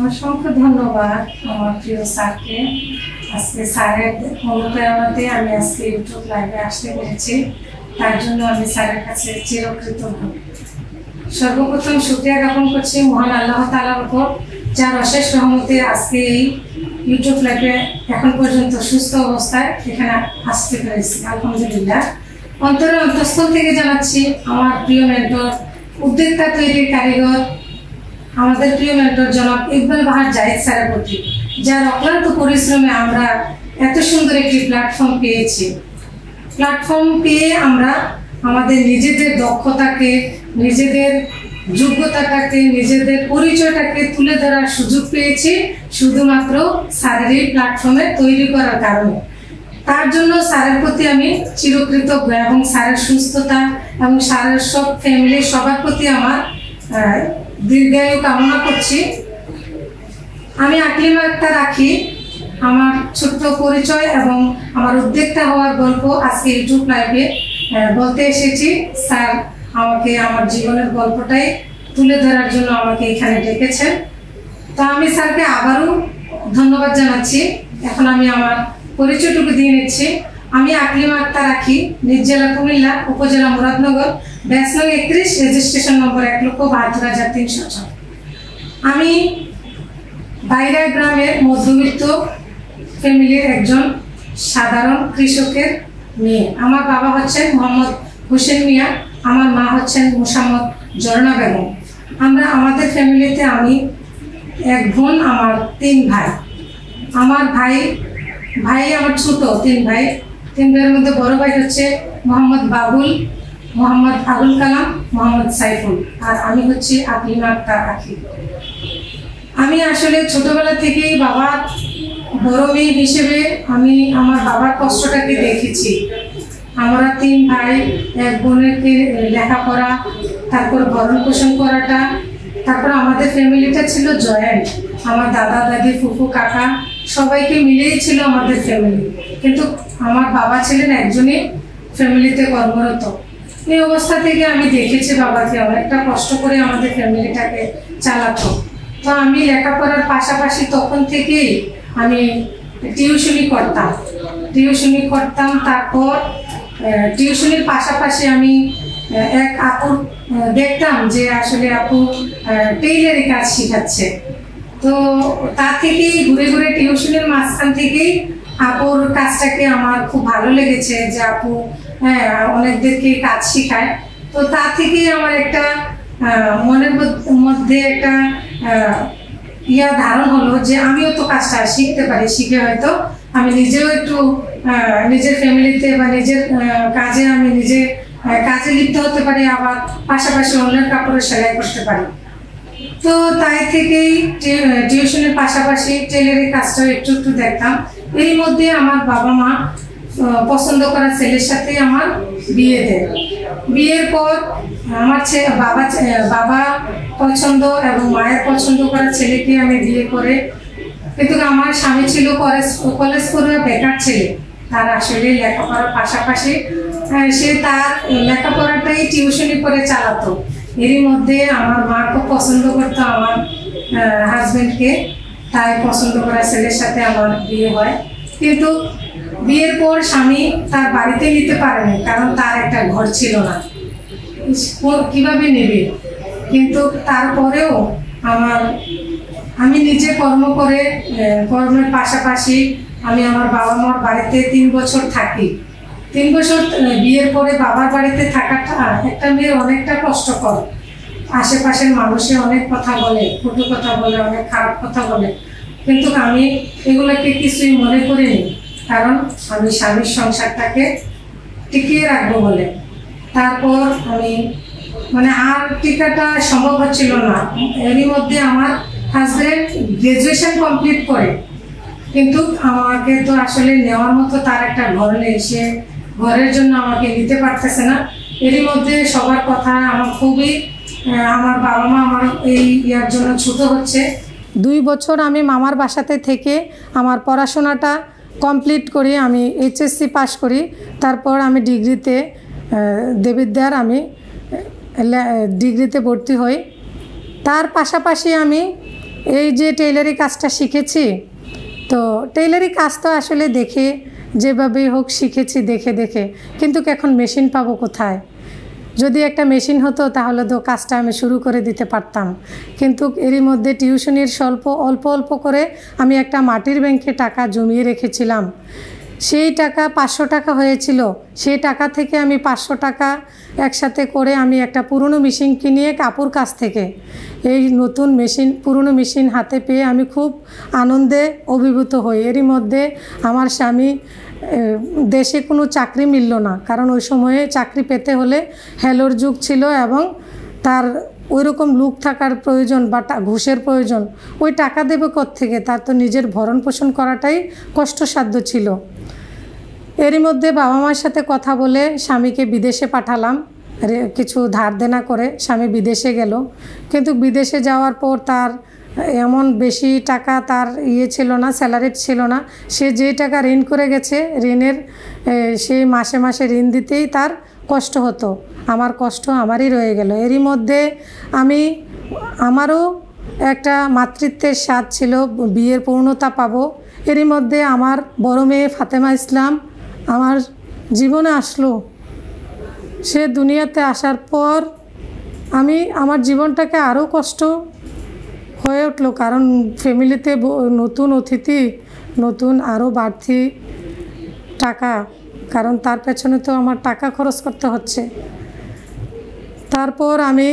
অসংখ্য ধন্যবাদ আমার প্রিয় স্যারকে। আজকে স্যারের অনুপ্রেরণাতে আমি আজকে ইউটিউব লাইভে আসতে পেরেছি, তার জন্য আমি স্যারের কাছে চিরকৃতজ্ঞ। সর্বপ্রথম শুকরিয়া জ্ঞাপন করছি মহান আল্লাহ তাআলার উপর, যার অশেষ রহমতে আজকে এই ইউটিউব লাইভে এখন পর্যন্ত সুস্থ অবস্থায় এখানে আসতে পেরেছি, আলহামদুলিল্লাহ। অন্তরের অন্তঃস্থল থেকে জানাচ্ছি আমার প্রিয় মেন্টর, উদ্যোক্তা তৈরির কারিগর, আমাদের প্রিয় মেন্টর জনাব ইকবাল বাহার জাহিদ স্যারের প্রতি, যার অক্লান্ত পরিশ্রমে আমরা এত সুন্দর একটি প্ল্যাটফর্ম পেয়েছি। প্ল্যাটফর্ম পেয়ে আমরা আমাদের নিজেদের দক্ষতাকে, নিজেদের যোগ্যতাটাকে, নিজেদের পরিচয়টাকে তুলে ধরার সুযোগ পেয়েছি শুধুমাত্র স্যারের এই প্ল্যাটফর্মে তৈরি করার কারণে। তার জন্য স্যারের প্রতি আমি চিরকৃতজ্ঞ এবং স্যারের সুস্থতা এবং স্যারের সব ফ্যামিলির সবার প্রতি আমার দীর্ঘায়ু কামনা করছি। আমি আকলিমা আক্তার আঁখি, আমার ছোট্ট পরিচয় এবং আমার উদ্যোক্তা হওয়ার গল্প আজকে ইউটিউব লাইভে বলতে এসেছি। স্যার আমাকে আমার জীবনের গল্পটাই তুলে ধরার জন্য আমাকে এখানে ডেকেছেন, তো আমি স্যারকে আবারও ধন্যবাদ জানাচ্ছি। এখন আমি আমার পরিচয়টুকু দিয়ে নিচ্ছি। আমি আকলিমা আক্তার আঁখি, নিজ জেলা কুমিল্লা, উপজেলা মুরাদনগর, ব্যাচ নং 31, রেজিস্ট্রেশন নম্বর 1,72,306। আমি বাইরা গ্রামের মধ্যবিত্ত ফ্যামিলির একজন সাধারণ কৃষকের মেয়ে। আমার বাবা হচ্ছেন মোহাম্মদ হোসেন মিয়া, আমার মা হচ্ছেন মোসাম্মদ ঝর্ণা বেগম। আমাদের ফ্যামিলিতে আমি এক বোন, আমার 3 ভাই। আমার ভাই আমার ছোট 3 ভাই। 3 ভাইয়ের মধ্যে বড় ভাই হচ্ছে মোহাম্মদ বাবুল, মোহাম্মদ আবুল কালাম, মোহাম্মদ সাইফুল, আর আমি হচ্ছি আকলিমা আক্তার আঁখি। আমি আসলে ছোটবেলা থেকেই বাবার বড় মেয়ে হিসেবে আমি আমার বাবার কষ্টটাকে দেখেছি। আমরা 3 ভাই, এক বোনেরকে লেখাপড়া, তারপর ভরণ পোষণ করাটা, তারপর আমাদের ফ্যামিলিটা ছিল জয়েন্ট। আমার দাদা দাদি, ফুফু, কাকা সবাইকে মিলেই ছিল আমাদের ফ্যামিলি, কিন্তু আমার বাবা ছিলেন একজনই ফ্যামিলিতে কর্মরত। এই অবস্থা থেকে আমি দেখেছি বাবাকে অনেকটা কষ্ট করে আমাদের ফ্যামিলিটাকে চালাতো। তো আমি লেখাপড়ার পাশাপাশি তখন থেকেই আমি টিউশনি করতাম। তারপর টিউশনির পাশাপাশি আমি এক আপুর দেখতাম যে আসলে আপু টেইলারি কাজ শিখাচ্ছে। তো তা থেকেই ঘুরে ঘুরে টিউশনের মাঝখান থেকেই আপুর কাজটাকে আমার খুব ভালো লেগেছে যে আপু অনেকদেরকে কাজ শেখায়। তো তা থেকেই আমার একটা মনের মধ্যে একটা ধারণ হলো যে আমিও তো কাজটা শিখতে পারি, শিখে হয়তো আমি নিজেও একটু নিজের ফ্যামিলিতে বা নিজের কাজে আমি নিজে কাজে লিপ্ত হতে পারি, আবার পাশাপাশি অন্যের কাপড়ের সেলাই করতে পারি। তো তাই থেকেই টিউশনের পাশাপাশি টেলারের কাজটাও একটু একটু দেখতাম। এর মধ্যে আমার বাবা মা পছন্দ করা ছেলের সাথে আমার বিয়ে দেয়। বিয়ের পর আমার বাবা পছন্দ এবং মায়ের পছন্দ করা ছেলেকে আমি বিয়ে করে, কিন্তু আমার স্বামী ছিল কলেজ পড়ুয়া বেকার ছেলে। তার আসলে লেখাপড়ার পাশাপাশি সে তার লেখাপড়াটাই টিউশনি করে চালাতো। এরই মধ্যে আমার মা খুব পছন্দ করতো আমার হাজবেন্ডকে, তাই পছন্দ করা ছেলের সাথে আমার বিয়ে হয়। কিন্তু বিয়ের পর স্বামী তার বাড়িতে নিতে পারেনি, কারণ তার একটা ঘর ছিল না, কিভাবে নেবে। কিন্তু তারপরেও আমি নিজে কর্মের পাশাপাশি আমি আমার বাবা মার বাড়িতে 3 বছর থাকি। 3 বছর বিয়ের পরে বাবার বাড়িতে থাকাটা একটা মেয়ের অনেকটা কষ্টকর। আশেপাশের মানুষে অনেক কথা বলে, কটু কথা বলে, অনেক খারাপ কথা বলে, কিন্তু আমি এগুলোকে কিছুই মনে করিনি, কারণ আমি স্বামীর সংসারটাকে টিকিয়ে রাখবো বলে। তারপর আমি আর টিকাটা সম্ভব হচ্ছিল না। এরই মধ্যে আমার হাজব্যান্ড গ্রাজুয়েশন কমপ্লিট করে, কিন্তু আমাকে তো আসলে নেওয়ার মতো তার একটা ঘর নেই, সে ঘরের জন্য আমাকে নিতে পারতেছে না। এরই মধ্যে সবার কথা আমার বাবা মা আমার এই জন্য ছোট হচ্ছে। 2 বছর আমি মামার বাসাতে থেকে আমার পড়াশোনাটা কমপ্লিট করি, আমি এইচএসসি পাস করি। তারপর আমি ডিগ্রিতে দেবিদ্যার ডিগ্রিতে ভর্তি হই। তার পাশাপাশি আমি এই যে টেইলারি কাজটা শিখেছি, তো টেইলারি কাজ তো আসলে দেখে যেভাবেই হোক শিখেছি দেখে দেখে, কিন্তু এখন মেশিন পাবো কোথায়? যদি একটা মেশিন হতো তাহলে তো কাজটা আমি শুরু করে দিতে পারতাম। কিন্তু এরই মধ্যে টিউশনির অল্প অল্প করে আমি একটা মাটির ব্যাংকে টাকা জমিয়ে রেখেছিলাম। সেই টাকা 500 টাকা হয়েছিল। সেই টাকা থেকে আমি 500 টাকা একসাথে করে আমি একটা পুরনো মেশিন কিনিয়ে কাপড় কাছ থেকে এই নতুন মেশিন, পুরনো মেশিন হাতে পেয়ে আমি খুব আনন্দে অভিভূত হই। এরই মধ্যে আমার স্বামী, দেশে কোনো চাকরি মিলল না, কারণ ওই সময়ে চাকরি পেতে হলে হ্যালোর যুগ ছিল এবং তার ওই রকম লুক থাকার প্রয়োজন বা ঘুষের প্রয়োজন। ওই টাকা দেবে কোত্থেকে? তার তো নিজের ভরণ পোষণ করাটাই কষ্টসাধ্য ছিল। এরই মধ্যে বাবা মার সাথে কথা বলে স্বামীকে বিদেশে পাঠালাম, কিছু ধার দেনা করে স্বামী বিদেশে গেল। কিন্তু বিদেশে যাওয়ার পর তার এমন বেশি টাকা তার ছিল না, স্যালারি ছিল না। সে যে টাকা ঋণ করে গেছে, ঋণের সেই মাসে মাসে ঋণ দিতেই তার কষ্ট হতো। আমার কষ্ট আমারই রয়ে গেল। এরই মধ্যে আমারও একটা মাতৃত্বের স্বাদ ছিল, বিয়ের পূর্ণতা পাবো। এরই মধ্যে আমার বড় মেয়ে ফাতেমা ইসলাম আমার জীবনে আসলো। সে দুনিয়াতে আসার পর আমার জীবনটাকে আরও কষ্ট হয়ে উঠলো, কারণ ফ্যামিলিতে নতুন অতিথি, নতুন আরও বাড়তি টাকা, কারণ তার পেছনে তো আমার টাকা খরচ করতে হচ্ছে। তারপর আমি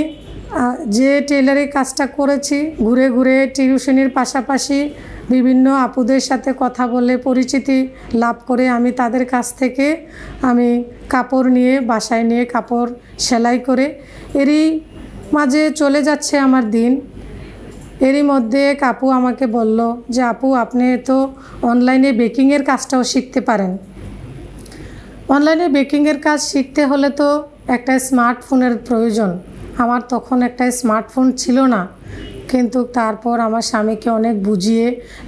যে টেইলারি কাজটা করেছি, ঘুরে ঘুরে টিউশনির পাশাপাশি বিভিন্ন আপুদের সাথে কথা বলে পরিচিতি লাভ করে আমি তাদের কাছ থেকে আমি কাপড় নিয়ে বাসায় নিয়ে কাপড় সেলাই করে এরই মাঝে চলে যাচ্ছে আমার দিন। এরই মধ্যে এক আপু আমাকে বলল যে আপু, আপনি তো অনলাইনে বেকিংয়ের কাজটাও শিখতে পারেন। অনলাইনে বেকিংয়ের কাজ শিখতে হলে তো একটা স্মার্টফোনের প্রয়োজন। আমার তখন একটা স্মার্টফোন ছিল না, কিন্তু তারপর আমার স্বামীকে অনেক বুঝিয়ে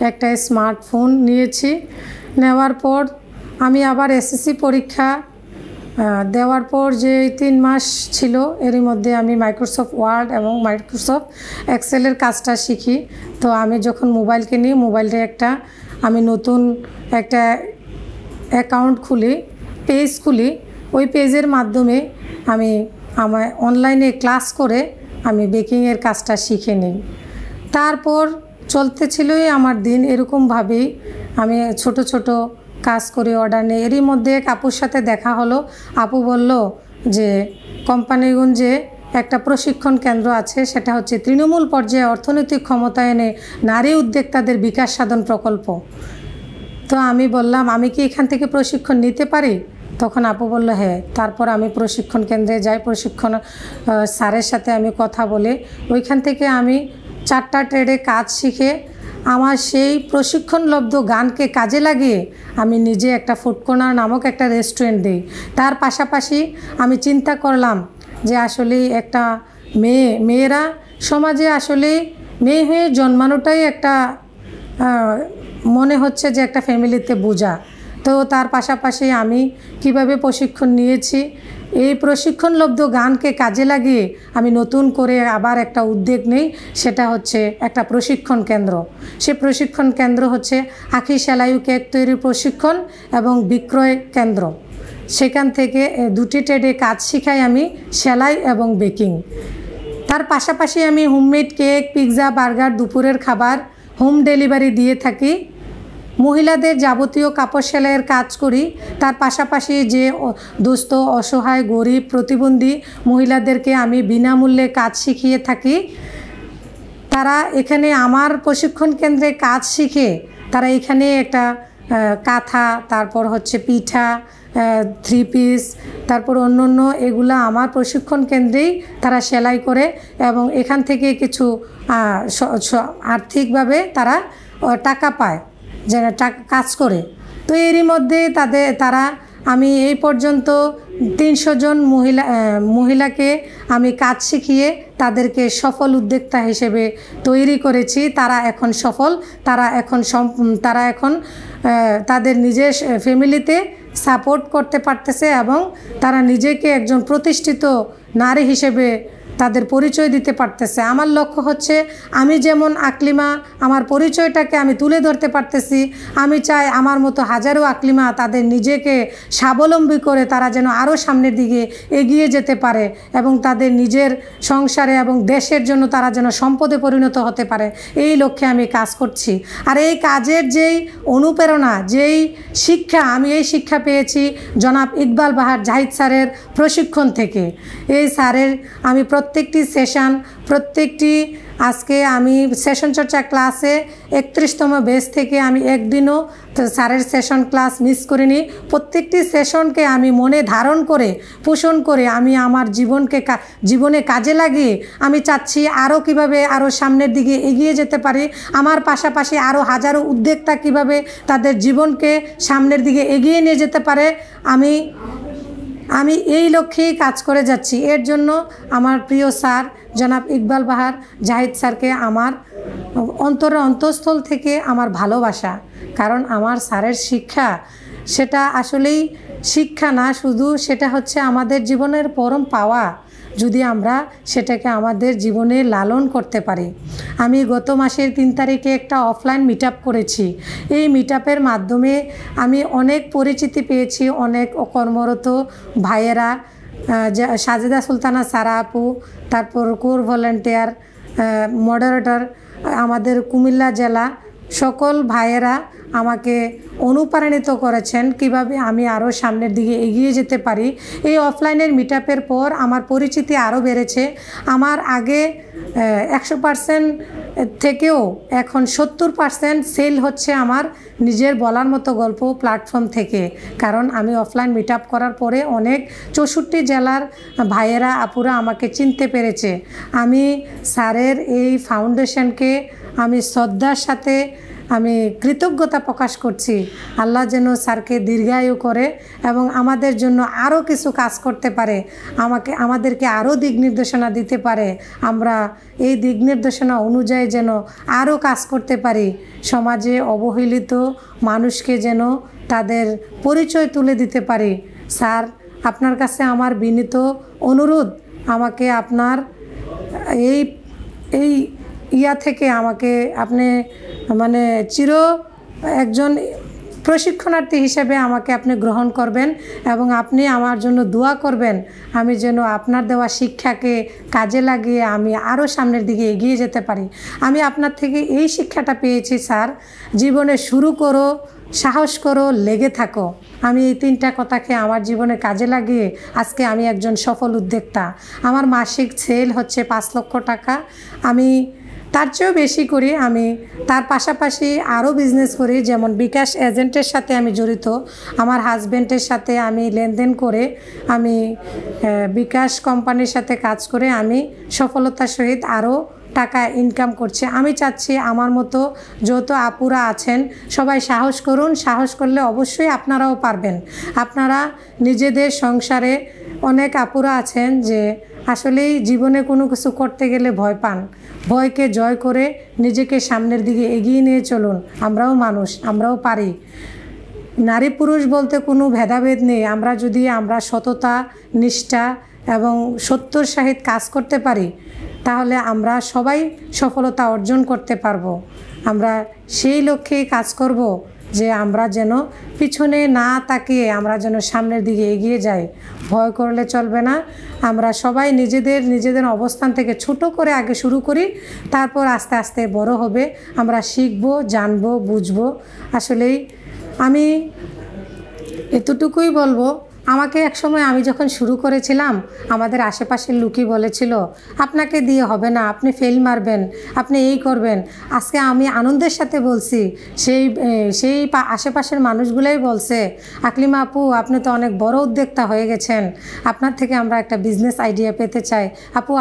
একটা স্মার্টফোন নিয়েছি। নেওয়ার পর আমি আবার এসএসসি পরীক্ষা দেওয়ার পর যে 3 মাস ছিল, এরই মধ্যে আমি মাইক্রোসফট ওয়ার্ড এবং মাইক্রোসফট এক্সেলের কাজটা শিখি। তো আমি যখন মোবাইল কিনি, মোবাইলটা আমি নতুন একটা অ্যাকাউন্ট খুলি, পেজ খুলি। ওই পেজের মাধ্যমে আমার অনলাইনে ক্লাস করে আমি বেকিংয়ের কাজটা শিখে নিই। তারপর চলতে ছিলই আমার দিন এরকমভাবেই। আমি ছোট ছোট কাজ করে অর্ডার নিই। এরই মধ্যে এক আপুর সাথে দেখা হলো। আপু বলল যে কোম্পানিগঞ্জে একটা প্রশিক্ষণ কেন্দ্র আছে, সেটা হচ্ছে তৃণমূল পর্যায়ে অর্থনৈতিক ক্ষমতায়নে নারী উদ্যোক্তাদের বিকাশ সাধন প্রকল্প। তো আমি বললাম, আমি কি এখান থেকে প্রশিক্ষণ নিতে পারি? তখন আপু বলল হ্যাঁ। তারপর আমি প্রশিক্ষণ কেন্দ্রে যাই, প্রশিক্ষণ স্যারের সাথে আমি কথা বলে ওইখান থেকে আমি 4টা ট্রেডে কাজ শিখে আমার সেই প্রশিক্ষণলব্ধ গানকে কাজে লাগিয়ে আমি নিজে একটা ফুড কর্নার নামক একটা রেস্টুরেন্ট দিই। তার পাশাপাশি আমি চিন্তা করলাম যে আসলে একটা মেয়েরা সমাজে আসলে মেয়ে হয়ে জন্মানোটাই একটা মনে হচ্ছে যে একটা ফ্যামিলিতে বোঝা। তো তার পাশাপাশি আমি কিভাবে প্রশিক্ষণ নিয়েছি, এই প্রশিক্ষণলব্ধ গানকে কাজে লাগিয়ে আমি নতুন করে আবার একটা উদ্যোগ নেই, সেটা হচ্ছে একটা প্রশিক্ষণ কেন্দ্র। সে প্রশিক্ষণ কেন্দ্র হচ্ছে আখি সেলাই ও কেক তৈরির প্রশিক্ষণ এবং বিক্রয় কেন্দ্র। সেখান থেকে 2টি ট্রেডে কাজ শিখাই আমি, সেলাই এবং বেকিং। তার পাশাপাশি আমি হোমমেড কেক, পিৎজা, বার্গার, দুপুরের খাবার হোম ডেলিভারি দিয়ে থাকি। মহিলাদের যাবতীয় কাপড় সেলাইয়ের কাজ করি। তার পাশাপাশি যে দুস্থ, অসহায়, গরিব, প্রতিবন্ধী মহিলাদেরকে আমি বিনামূল্যে কাজ শিখিয়ে থাকি। তারা এখানে আমার প্রশিক্ষণ কেন্দ্রে কাজ শিখে তারা এখানে একটা কাঁথা, তারপর হচ্ছে পিঠা, 3 পিস, তারপর অন্য এগুলা আমার প্রশিক্ষণ কেন্দ্রেই তারা সেলাই করে এবং এখান থেকে কিছু আর্থিকভাবে তারা টাকা পায় যারা কাজ করে। তো এরই মধ্যে আমি এই পর্যন্ত 300 জন মহিলাকে আমি কাজ শিখিয়ে তাদেরকে সফল উদ্যোক্তা হিসেবে তৈরি করেছি। তারা এখন সফল, তারা এখন তাদের নিজের ফ্যামিলিতে সাপোর্ট করতে পারতেছে এবং তারা নিজেকে একজন প্রতিষ্ঠিত নারী হিসেবে তাদের পরিচয় দিতে পারতেছে। আমার লক্ষ্য হচ্ছে আমি যেমন আকলিমা আমার পরিচয়টাকে আমি তুলে ধরতে পারতেছি, আমি চাই আমার মতো হাজারো আকলিমা তাদের নিজেকে স্বাবলম্বী করে তারা যেন আরও সামনের দিকে এগিয়ে যেতে পারে এবং তাদের নিজের সংসারে এবং দেশের জন্য তারা যেন সম্পদে পরিণত হতে পারে। এই লক্ষ্যে আমি কাজ করছি। আর এই কাজের যেই অনুপ্রেরণা, যেই শিক্ষা, আমি এই শিক্ষা পেয়েছি জনাব ইকবাল বাহার জাহিদ স্যারের প্রশিক্ষণ থেকে। এই স্যারের আমি প্রত্যেকটি সেশন, প্রত্যেকটি আজকে আমি সেশন চর্চা ক্লাসে 31তম বেচ থেকে আমি একদিনও স্যারের সেশন ক্লাস মিস করিনি। প্রত্যেকটি সেশনকে আমি মনে ধারণ করে পোষণ করে আমি আমার জীবনে কাজে লাগিয়ে আমি চাচ্ছি আরও কিভাবে আরও সামনের দিকে এগিয়ে যেতে পারি। আমার পাশাপাশি আরও হাজারো উদ্যোক্তা কিভাবে তাদের জীবনকে সামনের দিকে এগিয়ে নিয়ে যেতে পারে, আমি এই লক্ষ্যেই কাজ করে যাচ্ছি। এর জন্য আমার প্রিয় স্যার জনাব ইকবাল বাহার জাহিদ স্যারকে আমার অন্তঃস্থল থেকে আমার ভালোবাসা। কারণ আমার স্যারের শিক্ষা সেটা আসলেই শিক্ষা না শুধু, সেটা হচ্ছে আমাদের জীবনের পরম পাওয়া, যদি আমরা সেটাকে আমাদের জীবনে লালন করতে পারি। আমি গত মাসের 3 তারিখে একটা অফলাইন মিট আপ করেছি। এই মিট আপের মাধ্যমে আমি অনেক পরিচিতি পেয়েছি, অনেক কর্মরত ভাইয়েরা, সাজেদা সুলতানা সারা আপু, তারপর কোর ভলেন্টিয়ার, মডারেটর, আমাদের কুমিল্লা জেলা সকল ভাইয়েরা আমাকে অনুপ্রাণিত করেছেন কিভাবে আমি আরও সামনের দিকে এগিয়ে যেতে পারি। এই অফলাইনের মিট আপের পর আমার পরিচিতি আরও বেড়েছে। আমার আগে 100% থেকেও এখন 70% সেল হচ্ছে আমার নিজের বলার মতো গল্প প্ল্যাটফর্ম থেকে। কারণ আমি অফলাইন মিট আপ করার পরে অনেক 64 জেলার ভাইয়েরা আপুরা আমাকে চিনতে পেরেছে। আমি স্যারের এই ফাউন্ডেশনকে আমি শ্রদ্ধার সাথে আমি কৃতজ্ঞতা প্রকাশ করছি। আল্লাহ যেন স্যারকে দীর্ঘায়ু করে এবং আমাদের জন্য আরও কিছু কাজ করতে পারে, আমাদেরকে আরও দিক নির্দেশনা দিতে পারে। আমরা এই দিক নির্দেশনা অনুযায়ী যেন আরও কাজ করতে পারি, সমাজে অবহেলিত মানুষকে যেন তাদের পরিচয় তুলে দিতে পারি। স্যার, আপনার কাছে আমার বিনীত অনুরোধ, আমাকে আপনার এই থেকে আমাকে আপনি মানে একজন প্রশিক্ষণার্থী হিসেবে আমাকে আপনি গ্রহণ করবেন এবং আপনি আমার জন্য দোয়া করবেন আমি যেন আপনার দেওয়া শিক্ষাকে কাজে লাগিয়ে আমি আরও সামনের দিকে এগিয়ে যেতে পারি। আমি আপনার থেকে এই শিক্ষাটা পেয়েছি স্যার, জীবনে শুরু করো, সাহস করো, লেগে থাকো। আমি এই 3টা কথাকে আমার জীবনে কাজে লাগিয়ে আজকে আমি একজন সফল উদ্যোক্তা। আমার মাসিক সেল হচ্ছে 5 লক্ষ টাকা। আমি তার চেয়েও বেশি করি। আমি তার পাশাপাশি আরও বিজনেস করি, যেমন বিকাশ এজেন্টের সাথে আমি জড়িত। আমার হাজব্যান্ডের সাথে আমি লেনদেন করে আমি বিকাশ কোম্পানির সাথে কাজ করে আমি সফলতার সহিত আরও টাকা ইনকাম করছি। আমি চাচ্ছি আমার মতো যত আপুরা আছেন সবাই সাহস করুন। সাহস করলে অবশ্যই আপনারাও পারবেন। আপনারা নিজেদের সংসারে অনেক আপুরা আছেন যে আসলেই জীবনে কোনো কিছু করতে গেলে ভয় পান। ভয়কে জয় করে নিজেকে সামনের দিকে এগিয়ে নিয়ে চলুন। আমরাও মানুষ, আমরাও পারি। নারী পুরুষ বলতে কোনো ভেদাভেদ নেই। আমরা সততা, নিষ্ঠা এবং সত্যর সহিত কাজ করতে পারি, তাহলে আমরা সবাই সফলতা অর্জন করতে পারবো। আমরা সেই লক্ষ্যেই কাজ করব যে আমরা যেন পিছনে না তাকিয়ে আমরা যেন সামনের দিকে এগিয়ে যাই। ভয় করলে চলবে না। আমরা সবাই নিজেদের অবস্থান থেকে ছোট করে আগে শুরু করি, তারপর আস্তে আস্তে বড় হবে। আমরা শিখব, জানব, বুঝব। আসলেই আমি এতটুকুই বলবো, আমাকে একসময় আমি যখন শুরু করেছিলাম আমাদের আশেপাশের লোকই বলেছিল আপনাকে দিয়ে হবে না, আপনি ফেল মারবেন, আপনি এই করবেন। আজকে আমি আনন্দের সাথে বলছি, সেই আশেপাশের মানুষগুলোই বলছে আকলিমা আপু আপনি তো অনেক বড় উদ্যোক্তা হয়ে গেছেন, আপনার থেকে আমরা একটা বিজনেস আইডিয়া পেতে চাই, আপু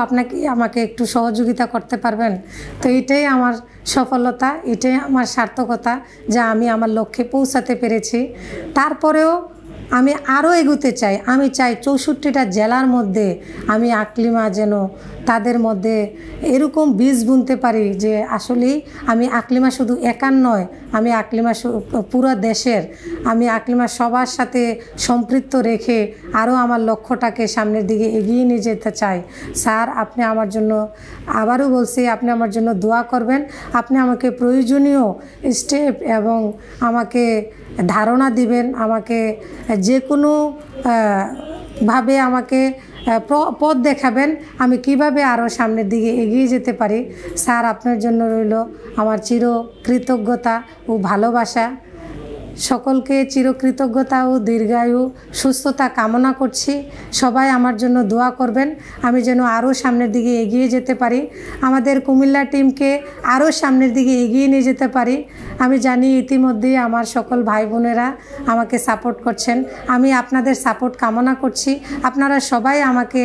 আমাকে একটু সহযোগিতা করতে পারবেন? তো এটাই আমার সফলতা, এটাই আমার সার্থকতা যা আমি আমার লক্ষ্যে পৌঁছাতে পেরেছি। তারপরেও আমি আরও এগোতে চাই। আমি চাই 64টা জেলার মধ্যে আমি আকলিমা যেন তাদের মধ্যে এরকম বীজ বুনতে পারি যে আসলেই আমি আকলিমা শুধু একার নয়, আমি আকলিমা পুরো দেশের। আমি আকলিমা সবার সাথে সম্পৃক্ত রেখে আরও আমার লক্ষ্যটাকে সামনের দিকে এগিয়ে নিয়ে যেতে চাই। স্যার, আপনি আমার জন্য, আবারও বলছি, আপনি আমার জন্য দোয়া করবেন। আপনি আমাকে প্রয়োজনীয় স্টেপ এবং আমাকে ধারণা দিবেন, আমাকে যে কোনো ভাবে আমাকে পথ দেখাবেন আমি কিভাবে আরও সামনের দিকে এগিয়ে যেতে পারি। স্যার, আপনার জন্য রইল আমার চির কৃতজ্ঞতা ও ভালোবাসা। সকলকে চিরকৃতজ্ঞতা ও দীর্ঘায়ু সুস্থতা কামনা করছি। সবাই আমার জন্য দোয়া করবেন, আমি যেন আরও সামনের দিকে এগিয়ে যেতে পারি, আমাদের কুমিল্লা টিমকে আরও সামনের দিকে এগিয়ে নিয়ে যেতে পারি। আমি জানি ইতিমধ্যেই আমার সকল ভাই বোনেরা আমাকে সাপোর্ট করছেন, আমি আপনাদের সাপোর্ট কামনা করছি। আপনারা সবাই আমাকে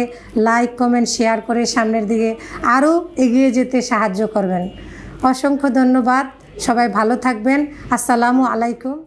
লাইক, কমেন্ট, শেয়ার করে সামনের দিকে আরও এগিয়ে যেতে সাহায্য করবেন। অসংখ্য ধন্যবাদ। সবাই ভালো থাকবেন। আসসালামু আলাইকুম।